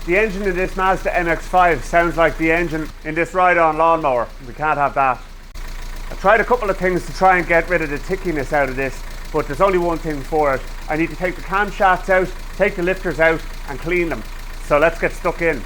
The engine in this Mazda MX-5 sounds like the engine in this ride-on lawnmower. We can't have that. I tried a couple of things to try and get rid of the tickiness out of this, but there's only one thing for it. I need to take the camshafts out, take the lifters out and clean them. So let's get stuck in.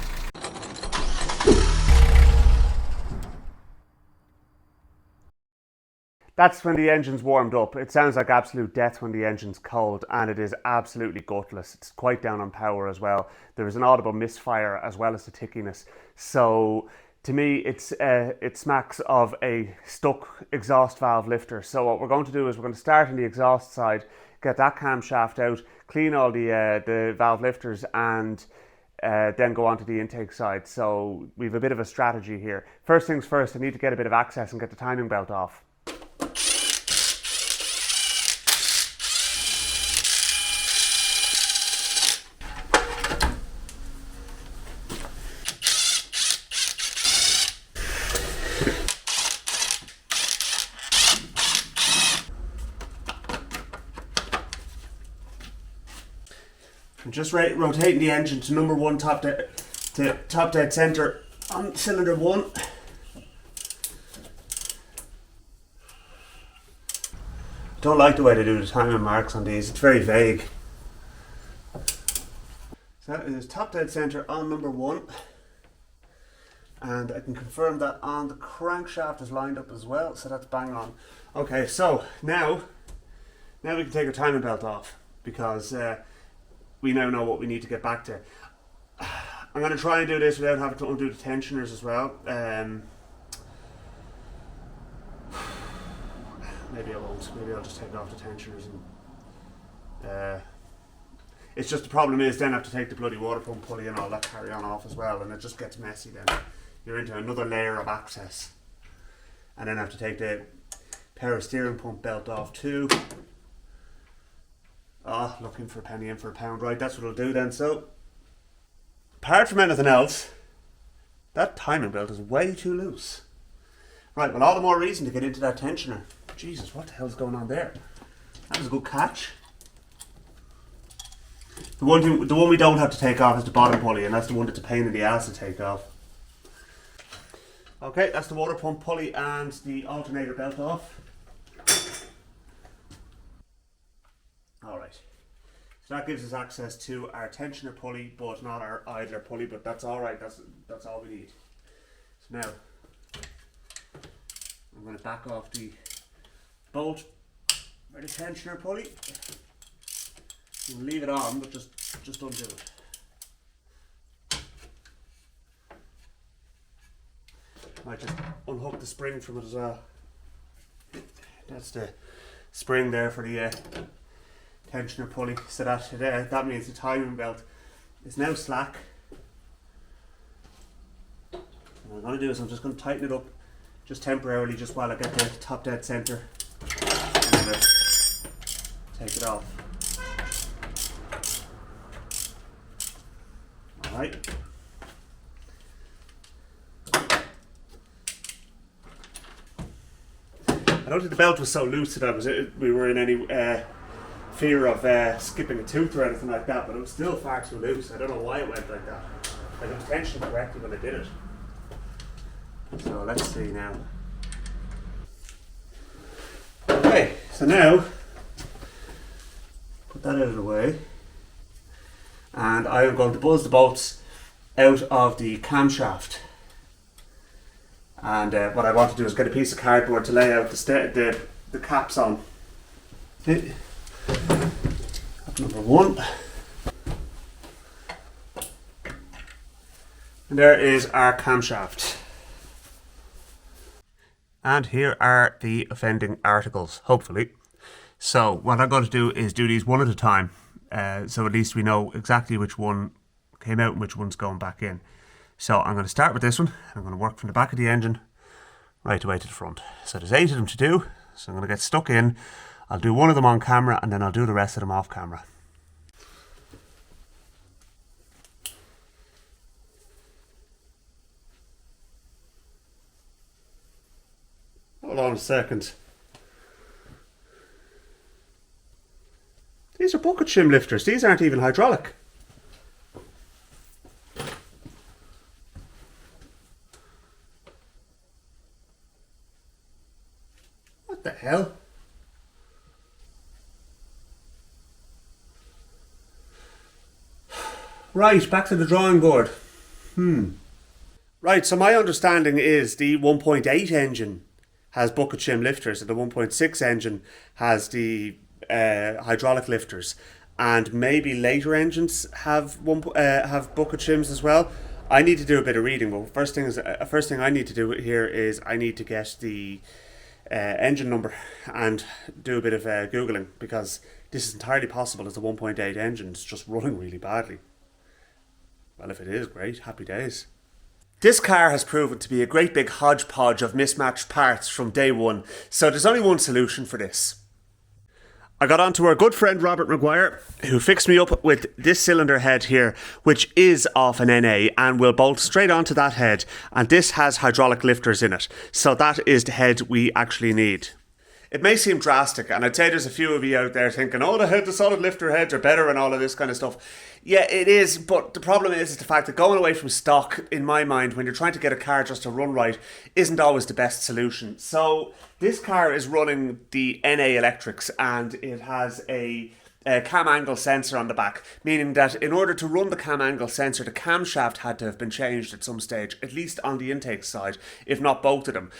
That's when the engine's warmed up. It sounds like absolute death when the engine's cold, and it is absolutely gutless. It's quite down on power as well. There is an audible misfire as well as the tickiness. So to me, it smacks of a stuck exhaust valve lifter. So what we're going to do is we're going to start on the exhaust side, get that camshaft out, clean all the valve lifters, and then go on to the intake side. So we have a bit of a strategy here. First things first, I need to get a bit of access and get the timing belt off. I'm just rotating the engine to number 1 top dead center on cylinder 1. Don't like the way they do the timing marks on these, it's very vague. So that is top dead center on number 1. And I can confirm that on the crankshaft is lined up as well, so that's bang on. Okay, so now we can take our timing belt off, because we now know what we need to get back to. I'm going to try and do this without having to undo the tensioners as well. Maybe I won't. Maybe I'll just take off the tensioners. And it's just the problem is then I have to take the bloody water pump pulley and all that carry on off as well, and it just gets messy then. You're into another layer of access. And then I have to take the power steering pump belt off too. Looking for a penny in for a pound. Right, that's what I'll do then. So, apart from anything else, that timing belt is way too loose. Right, well, all the more reason to get into that tensioner. Jesus, what the hell's going on there? That was a good catch. The one we don't have to take off is the bottom pulley, and that's the one that's a pain in the ass to take off. Okay, that's the water pump pulley and the alternator belt off. Alright, so that gives us access to our tensioner pulley, but not our idler pulley, but that's alright, that's all we need. So now, I'm going to back off the bolt or the tensioner pulley. We'll leave it on, but just undo it. Might just unhook the spring from it as well. That's the spring there for the tensioner pulley, so that means the timing belt is now slack. And what I'm going to do is I'm just going to tighten it up just temporarily, just while I get the top dead center, and then take it off. Alright. I don't think the belt was so loose that we were in any fear of skipping a tooth or anything like that, but it was still far too loose. I don't know why it went like that. I got tension correctly when I did it. So let's see now. Okay, so now put that out of the way, and I am going to buzz the bolts out of the camshaft. And what I want to do is get a piece of cardboard to lay out the caps on. Okay. Number 1. And there is our camshaft. And here are the offending articles, hopefully. So what I'm going to do is do these one at a time, so at least we know exactly which one came out and which one's going back in. So I'm going to start with this one. I'm going to work from the back of the engine right away to the front. So there's 8 of them to do, so I'm going to get stuck in. I'll do one of them on camera, and then I'll do the rest of them off camera. Hold on a second. These are bucket shim lifters. These aren't even hydraulic. the hell? Right, back to the drawing board. Right, so my understanding is the 1.8 engine has bucket shim lifters, and the 1.6 engine has the hydraulic lifters, and maybe later engines have have bucket shims as well. I need to do a bit of reading, but first thing I need to do here is I need to get the engine number and do a bit of googling, because this is entirely possible as the 1.8 engine's just running really badly. Well, if it is, great, happy days. This car has proven to be a great big hodgepodge of mismatched parts from day one, so there's only one solution for this. I got on to our good friend Robert Maguire, who fixed me up with this cylinder head here, which is off an NA and will bolt straight onto that head, and this has hydraulic lifters in it, so that is the head we actually need. It may seem drastic, and I'd say there's a few of you out there thinking, oh, the solid lifter heads are better and all of this kind of stuff. Yeah, it is, but the problem is the fact that going away from stock, in my mind, when you're trying to get a car just to run right, isn't always the best solution. So this car is running the NA electrics, and it has a cam angle sensor on the back, meaning that in order to run the cam angle sensor, the camshaft had to have been changed at some stage, at least on the intake side, if not both of them.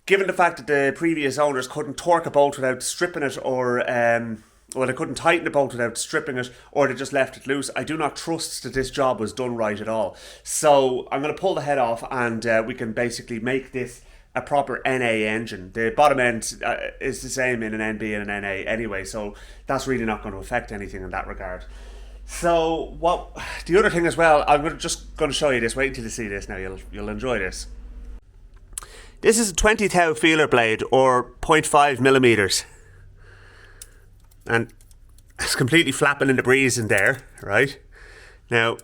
Given the fact that the previous owners couldn't torque a bolt without stripping it, or they couldn't tighten the bolt without stripping it, or they just left it loose, I do not trust that this job was done right at all. So I'm going to pull the head off, and we can basically make this a proper NA engine. The bottom end is the same in an NB and an NA anyway, so that's really not going to affect anything in that regard. So the other thing as well, just going to show you this. Wait until you see this now. You'll enjoy this. This is a 20 thou feeler blade, or 0.5 millimeters. And it's completely flapping in the breeze in there, right? Now,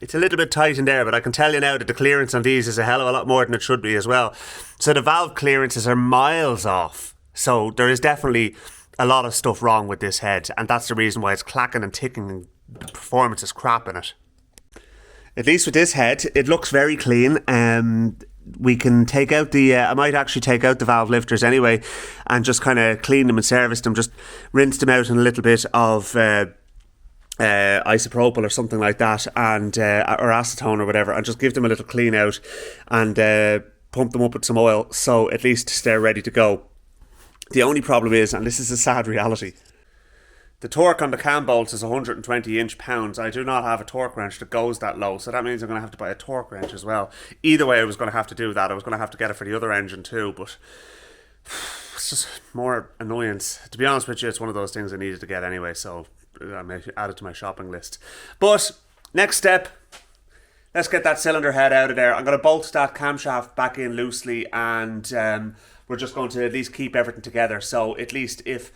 it's a little bit tight in there, but I can tell you now that the clearance on these is a hell of a lot more than it should be as well. So the valve clearances are miles off. So there is definitely a lot of stuff wrong with this head, and that's the reason why it's clacking and ticking and the performance is crap in it. At least with this head, it looks very clean. We can take out I might actually take out the valve lifters anyway and just kind of clean them and service them, just rinse them out in a little bit of isopropyl or something like that, and or acetone or whatever, and just give them a little clean out and pump them up with some oil, so at least they're ready to go. The only problem is, and this is a sad reality, the torque on the cam bolts is 120 inch-pounds. I do not have a torque wrench that goes that low, so that means I'm going to have to buy a torque wrench as well. Either way, I was going to have to do that. I was going to have to get it for the other engine too, but it's just more annoyance. To be honest with you, it's one of those things I needed to get anyway, so I may add it to my shopping list. But next step, let's get that cylinder head out of there. I'm going to bolt that camshaft back in loosely, and we're just going to at least keep everything together. So at least if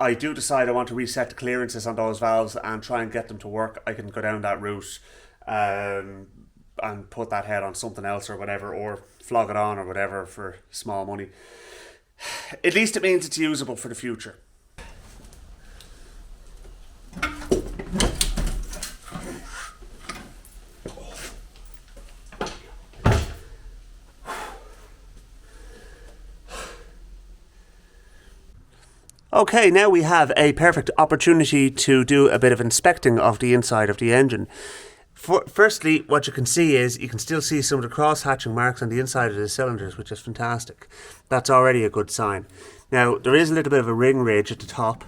I do decide I want to reset the clearances on those valves and try and get them to work, I can go down that route and put that head on something else or whatever, or flog it on or whatever for small money. At least it means it's usable for the future. Okay, now we have a perfect opportunity to do a bit of inspecting of the inside of the engine. Firstly, what you can see is you can still see some of the cross-hatching marks on the inside of the cylinders, which is fantastic. That's already a good sign. Now, there is a little bit of a ring ridge at the top,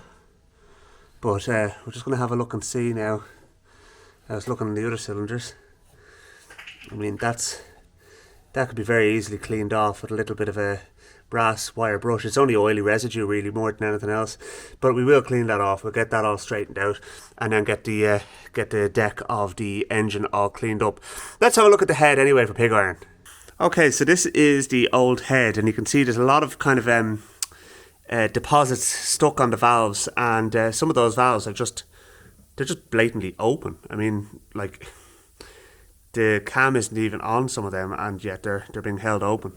but we're just going to have a look and see now. I was looking at the other cylinders. I mean, that could be very easily cleaned off with a little bit of a brass wire brush. It's only oily residue really, more than anything else, but we will clean that off. We'll get that all straightened out and then get the deck of the engine all cleaned up. Let's have a look at the head anyway for pig iron. Okay, so this is the old head, and you can see there's a lot of kind of deposits stuck on the valves, and some of those valves are they're just blatantly open. I mean, like, the cam isn't even on some of them, and yet they're being held open.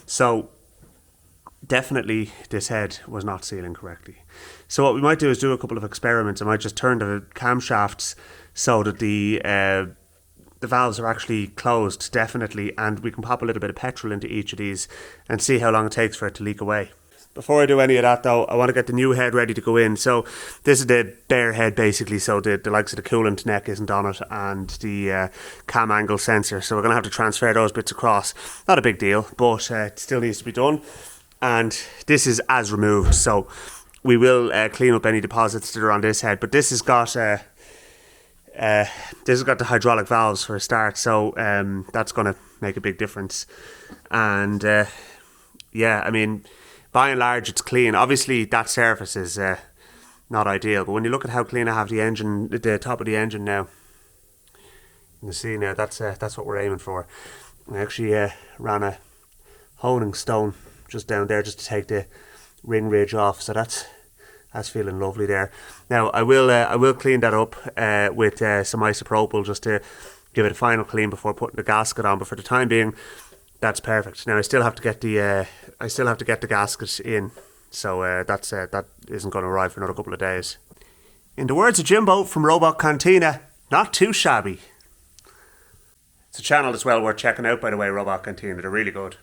So definitely this head was not sealing correctly. So what we might do is do a couple of experiments. I might just turn the camshafts so that the valves are actually closed definitely, and we can pop a little bit of petrol into each of these and see how long it takes for it to leak away. Before I do any of that though, I want to get the new head ready to go in. So this is the bare head basically, so the likes of the coolant neck isn't on it, and the cam angle sensor. So we're going to have to transfer those bits across. Not a big deal, but it still needs to be done. And this is as removed, so we will clean up any deposits that are on this head. But this has got the hydraulic valves for a start, so that's going to make a big difference. And yeah, I mean, by and large, it's clean. Obviously, that surface is not ideal, but when you look at how clean I have the engine, the top of the engine now, you can see now that's what we're aiming for. I actually ran a honing stone just down there just to take the ring ridge off, so that's feeling lovely there. Now I will clean that up with some isopropyl just to give it a final clean before putting the gasket on. But for the time being, that's perfect. Now I still have to get the gasket in, so that isn't going to arrive for another couple of days. In the words of Jimbo from Robot Cantina, not too shabby. It's a channel that's well worth checking out, by the way, Robot Cantina. They're really good.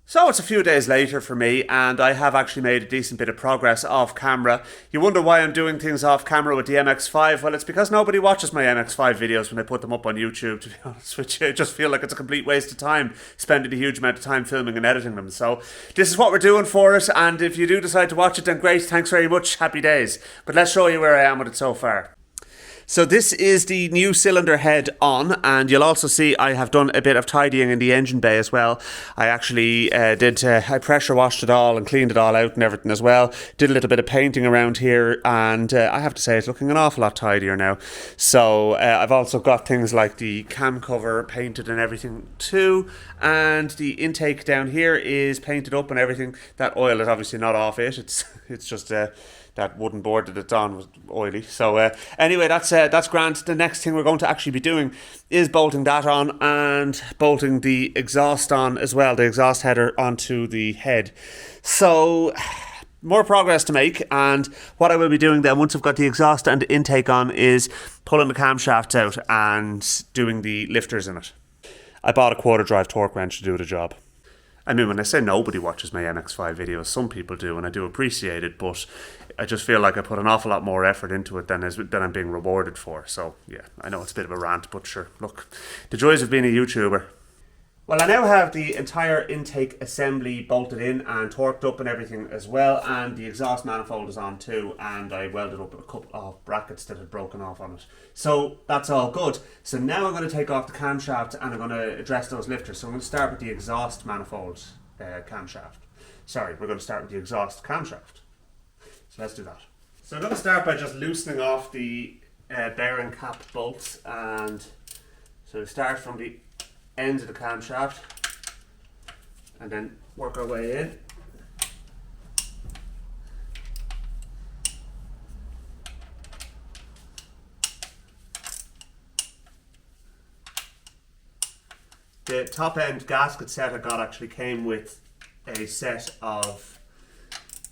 So it's a few days later for me, and I have actually made a decent bit of progress off camera. You wonder why I'm doing things off camera with the MX-5? Well, it's because nobody watches my MX-5 videos when I put them up on YouTube, to be honest with you. I just feel like it's a complete waste of time, spending a huge amount of time filming and editing them. So this is what we're doing for it, and if you do decide to watch it, then great, thanks very much, happy days. But let's show you where I am with it so far. So this is the new cylinder head on, and you'll also see I have done a bit of tidying in the engine bay as well. I actually I pressure washed it all and cleaned it all out and everything as well. Did a little bit of painting around here, and I have to say it's looking an awful lot tidier now. So I've also got things like the cam cover painted and everything too, and the intake down here is painted up and everything. That oil is obviously not off it, it's just that wooden board that it's on was oily. So anyway, that's grand. The next thing we're going to actually be doing is bolting that on and bolting the exhaust on as well, the exhaust header onto the head. So more progress to make, and what I will be doing then once I've got the exhaust and the intake on is pulling the camshafts out and doing the lifters in it. I bought a quarter drive torque wrench to do the job. I mean, when I say nobody watches my MX-5 videos, some people do, and I do appreciate it, but I just feel like I put an awful lot more effort into it than I'm being rewarded for. So, yeah, I know it's a bit of a rant, but sure, look, the joys of being a YouTuber. Well, I now have the entire intake assembly bolted in and torqued up and everything as well, and the exhaust manifold is on too, and I welded up a couple of brackets that had broken off on it. So that's all good. So now I'm going to take off the camshaft and I'm going to address those lifters. So I'm going to start with the exhaust manifold camshaft. Sorry, we're going to start with the exhaust camshaft. So let's do that. So I'm going to start by just loosening off the bearing cap bolts, and so start from the ends of the camshaft and then work our way in. The top end gasket set I got actually came with a set of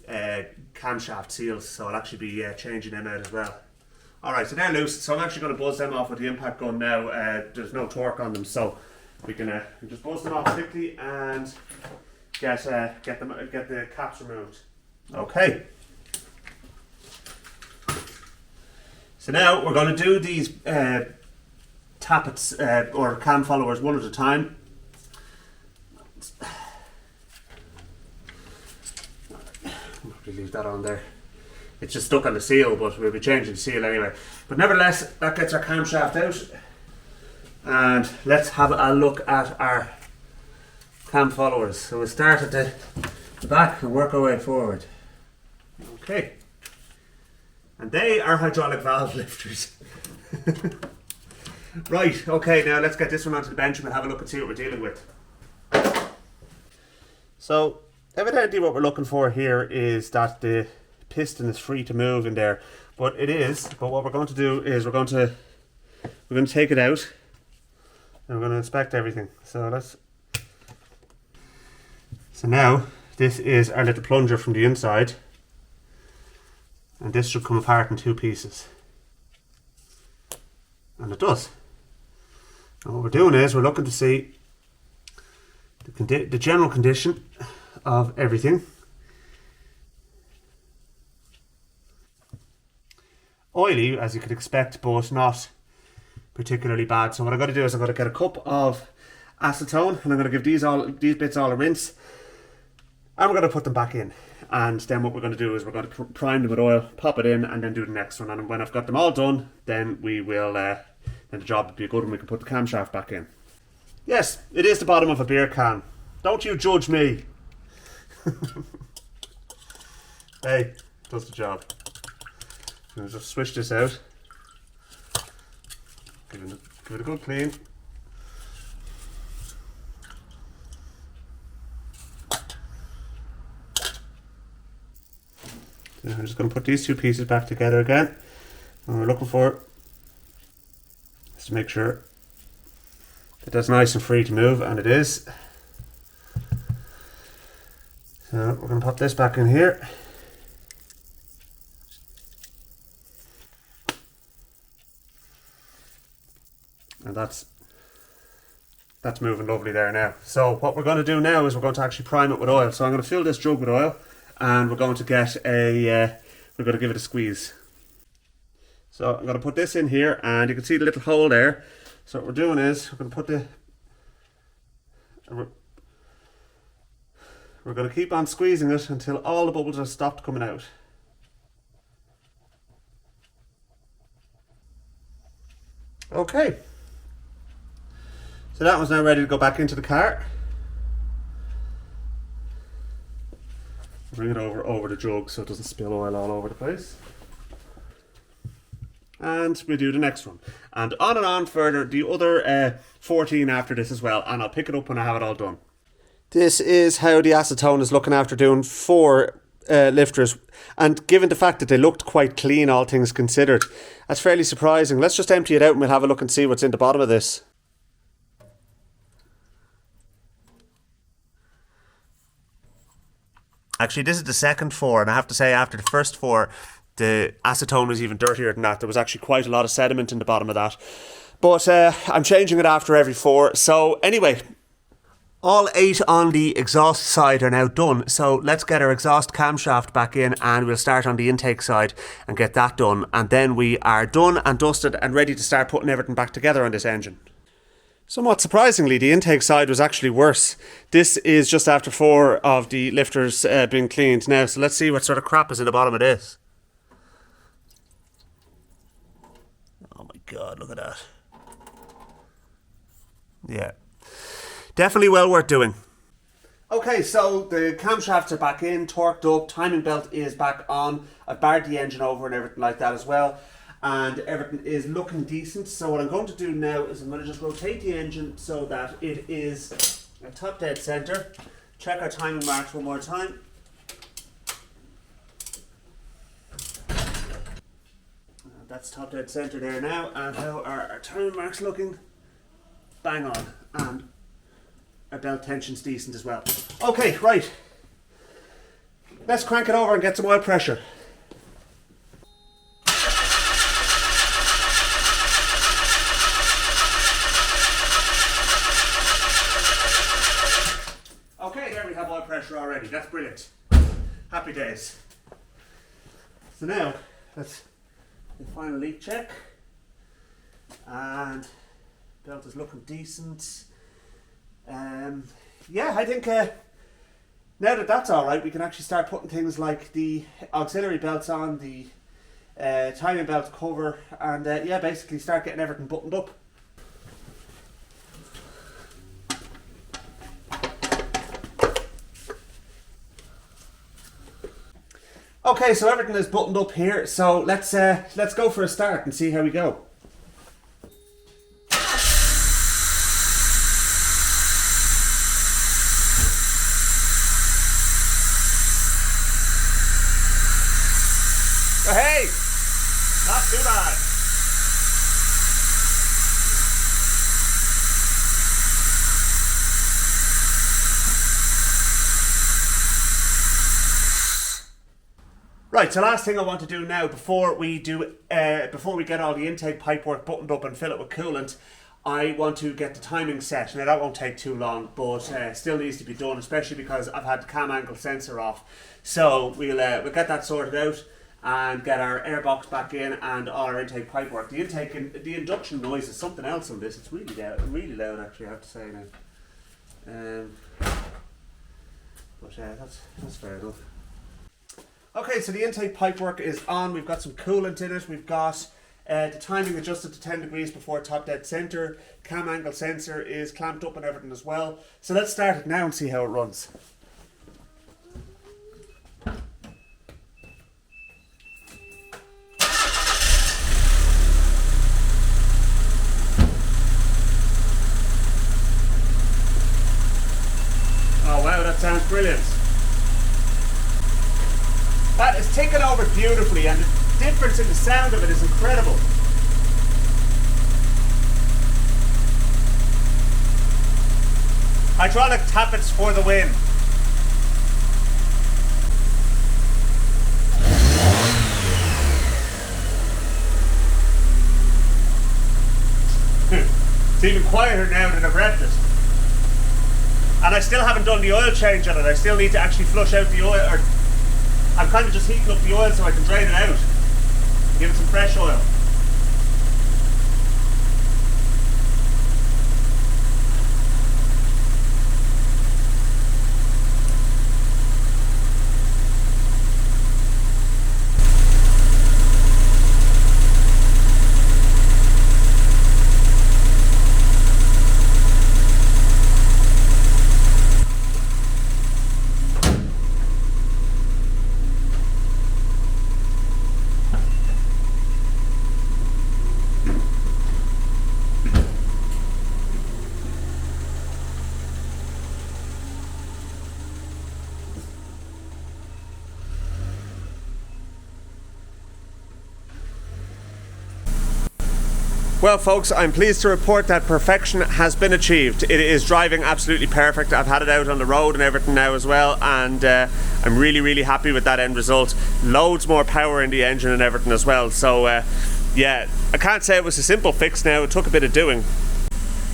camshaft seals, so I'll actually be changing them out as well. Alright, so they're loose, so I'm actually going to buzz them off with the impact gun now. There's no torque on them, so we can just buzz them off quickly and get the caps removed. Okay. So now we're going to do these tappets or cam followers one at a time. I'll probably leave that on there. It's just stuck on the seal, but we'll be changing the seal anyway. But nevertheless, that gets our camshaft out. And let's have a look at our cam followers. So we'll start at the back and work our way forward. Okay. And they are hydraulic valve lifters. Right, okay, now let's get this one onto the bench and we'll have a look and see what we're dealing with. So, evidently what we're looking for here is that the piston is free to move in there. But it is, but what we're going to do is we're going to take it out. And we're going to inspect everything. So now this is our little plunger from the inside, and this should come apart in two pieces, and it does. And what we're doing is we're looking to see the general condition of everything, Oily, as you could expect, but not particularly bad. So what I'm going to do is I'm going to get a cup of acetone, and I'm going to give these bits all a rinse, and we're going to put them back in. And then what we're going to do is we're going to prime them with oil, pop it in, and then do the next one. And when I've got them all done, then we will then the job will be good and we can put the camshaft back in. Yes, it is the bottom of a beer can. Don't you judge me. Hey, does the job. I'm going to just switch this out. Give it a good clean. Then I'm just going to put these two pieces back together again. And we're looking for is to make sure that that's nice and free to move, and it is. So we're going to pop this back in here. And that's moving lovely there now. So what we're going to do now is we're going to actually prime it with oil. So I'm going to fill this jug with oil, and we're going to get we're going to give it a squeeze. So I'm going to put this in here, and you can see the little hole there. So what we're doing is we're going to put we're going to keep on squeezing it until all the bubbles have stopped coming out. Okay. So that one's now ready to go back into the car. Bring it over the jug so it doesn't spill oil all over the place. And we do the next one. And on further, the other 14 after this as well. And I'll pick it up when I have it all done. This is how the acetone is looking after doing 4 lifters. And given the fact that they looked quite clean, all things considered, that's fairly surprising. Let's just empty it out and we'll have a look and see what's in the bottom of this. Actually, this is the second 4, and I have to say after the first 4, the acetone was even dirtier than that. There was actually quite a lot of sediment in the bottom of that. But I'm changing it after every 4. So anyway, all 8 on the exhaust side are now done. So let's get our exhaust camshaft back in, and we'll start on the intake side and get that done. And then we are done and dusted and ready to start putting everything back together on this engine. Somewhat surprisingly, the intake side was actually worse. This is just after 4 of the lifters being cleaned now. So let's see what sort of crap is in the bottom of this. Oh my god, look at that. Yeah. Definitely well worth doing. Okay, so the camshafts are back in, torqued up, timing belt is back on. I've barred the engine over and everything like that as well. And everything is looking decent. So what I'm going to do now is I'm going to just rotate the engine so that it is at top dead center. Check our timing marks one more time. That's top dead center there now. And how are our timing marks looking? Bang on. And our belt tension's decent as well. Okay, right. Let's crank it over and get some oil pressure. Pressure already, that's brilliant. Happy days. So now let's do the final leak check, and belt is looking decent. Yeah, I think now that that's all right, we can actually start putting things like the auxiliary belts on, the timing belt cover, and yeah, basically start getting everything buttoned up. Okay, so everything is buttoned up here, so let's go for a start and see how we go. Oh, hey, not too bad. Right, so last thing I want to do now before we get all the intake pipework buttoned up and fill it with coolant, I want to get the timing set. Now that won't take too long, but still needs to be done, especially because I've had the cam angle sensor off. So we'll get that sorted out, and get our air box back in and all our intake pipe work. The induction noise is something else on this. It's really loud actually, I have to say now. But that's fair enough. Okay, so the intake pipe work is on. We've got some coolant in it. We've got the timing adjusted to 10 degrees before top dead center. Cam angle sensor is clamped up and everything as well. So let's start it now and see how it runs. Oh wow, that sounds brilliant. That is taken over beautifully, and the difference in the sound of it is incredible. Hydraulic tappets for the win. It's even quieter now than I've read it. And I still haven't done the oil change on it. I still need to actually flush out the oil, or I'm kind of just heating up the oil so I can drain it out. Give it some fresh oil. Well folks, I'm pleased to report that perfection has been achieved. It is driving absolutely perfect. I've had it out on the road and everything now as well, and I'm really happy with that end result. Loads more power in the engine and everything as well. So yeah, I can't say it was a simple fix now. It took a bit of doing.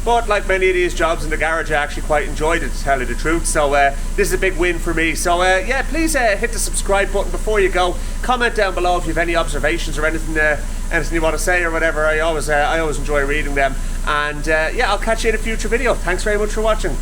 But like many of these jobs in the garage, I actually quite enjoyed it, to tell you the truth. So this is a big win for me. So yeah, please hit the subscribe button before you go. Comment down below if you have any observations or anything you want to say or whatever. I always enjoy reading them. And yeah, I'll catch you in a future video. Thanks very much for watching.